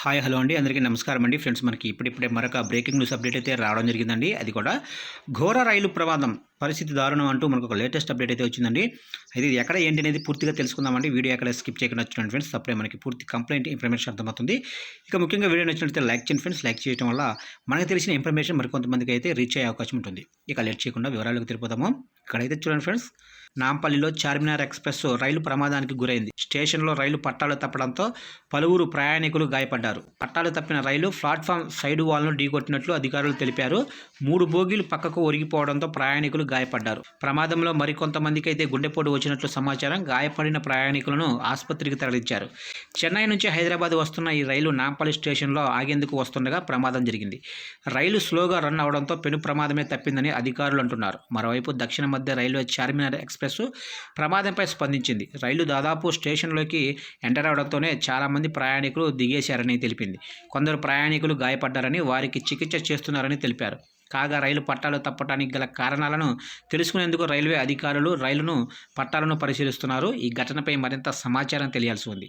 Hi hello అండి అందరికీ నమస్కారం అండి ఫ్రెండ్స్. మనకి ఇప్పుడిప్పుడే మరొక బ్రేకింగ్ న్యూస్ అప్డేట్ అయితే రావడం జరిగిందండి. అది కూడా ఘోర రైలు ప్రమాదం పరిస్థితి దారుణం అంటూ మనకు ఒక లేటెస్ట్ అప్డేట్ అయితే వచ్చిందండి. అయితే ఇది ఎక్కడ ఏంటి అనేది పూర్తిగా తెలుసుకుందామండి. వీడియో ఎక్కడ స్కిప్ చేయకుండా చూడండి ఫ్రెండ్స్. అప్పుడే మనకి పూర్తి కంప్లైంట్ ఇన్ఫర్మేషన్ అర్థమవుతుంది. ఇక ముఖ్యంగా వీడియో నచ్చినట్లయితే లైక్ చేయండి ఫ్రెండ్స్. లైక్ చేయడం వల్ల మనకు తెలిసిన ఇన్ఫర్మేషన్ మరికొంతమందికి అయితే రీచ్ అయ్యే అవకాశం ఉంటుంది. ఇక లేట్ చేయకుండా వివరాలకు తెలిపోదాము. ఇక్కడైతే చూడండి ఫ్రెండ్స్, నాంపల్లిలో చార్మినార్ ఎక్స్ప్రెస్ రైలు ప్రమాదానికి గురైంది. స్టేషన్లో రైలు పట్టాలు తప్పడంతో పలువురు ప్రయాణికులు గాయపడ్డారు. పట్టాలు తప్పిన రైలు ప్లాట్ఫామ్ సైడ్ వాల్ను ఢీకొట్టినట్లు అధికారులు తెలిపారు. 3 బోగీలు పక్కకు ఒరిగిపోవడంతో ప్రయాణికులు గాయపడ్డారు. ప్రమాదంలో మరికొంతమందికి అయితే గుండెపోటు వచ్చినట్లు సమాచారం. గాయపడిన ప్రయాణికులను ఆసుపత్రికి తరలించారు. చెన్నై నుంచి హైదరాబాద్ వస్తున్న ఈ రైలు నాంపల్లి స్టేషన్లో ఆగేందుకు వస్తుండగా ప్రమాదం జరిగింది. రైలు స్లోగా రన్ అవడంతో పెను ప్రమాదమే తప్పిందని అధికారులు అంటున్నారు. మరోవైపు దక్షిణ మధ్య రైల్వే చార్మినార్ ఎక్స్ప్రెస్ ప్రమాదంపై స్పందించింది. రైలు దాదాపు స్టేషన్లోకి ఎంటర్ అవడంతోనే చాలామంది ప్రయాణికులు దిగేశారని తెలిపింది. కొందరు ప్రయాణికులు గాయపడ్డారని, వారికి చికిత్స చేస్తున్నారని తెలిపారు. కాగా రైలు పట్టాలు తప్పడానికి గల కారణాలను తెలుసుకునేందుకు రైల్వే అధికారులు రైలును పట్టాలను పరిశీలిస్తున్నారు. ఈ ఘటనపై మరింత సమాచారం తెలియాల్సి ఉంది.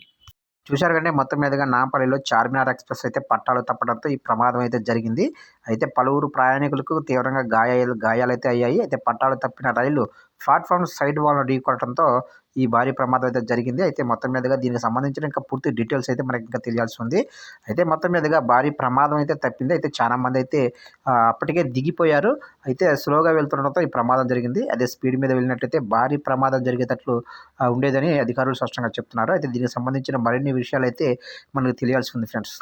చూశారు కంటే మొత్తం మీదుగా నాంపల్లిలో చార్మినార్ ఎక్స్ప్రెస్ అయితే పట్టాలు తప్పడంతో ఈ ప్రమాదం అయితే జరిగింది. అయితే పలువురు ప్రయాణికులకు తీవ్రంగా గాయాలైతే అయ్యాయి. అయితే పట్టాలు తప్పిన రైలు ప్లాట్ఫామ్ సైడ్ వాల్ను ఢీకొనడంతో ఈ భారీ ప్రమాదం అయితే జరిగింది. అయితే మొత్తం మీదుగా దీనికి సంబంధించిన ఇంకా పూర్తి డీటెయిల్స్ అయితే మనకి ఇంకా తెలియాల్సి ఉంది. అయితే మొత్తం మీదుగా భారీ ప్రమాదం అయితే తప్పింది. అయితే చాలామంది అయితే అప్పటికే దిగిపోయారు. అయితే స్లోగా వెళ్తుండడంతో ఈ ప్రమాదం జరిగింది. అదే స్పీడ్ మీద వెళ్ళినట్లయితే భారీ ప్రమాదం జరిగేటట్లు ఉండేదని అధికారులు స్పష్టంగా చెప్తున్నారు. అయితే దీనికి సంబంధించిన మరిన్ని విషయాలు అయితే మనకు తెలియాల్సి ఉంది ఫ్రెండ్స్.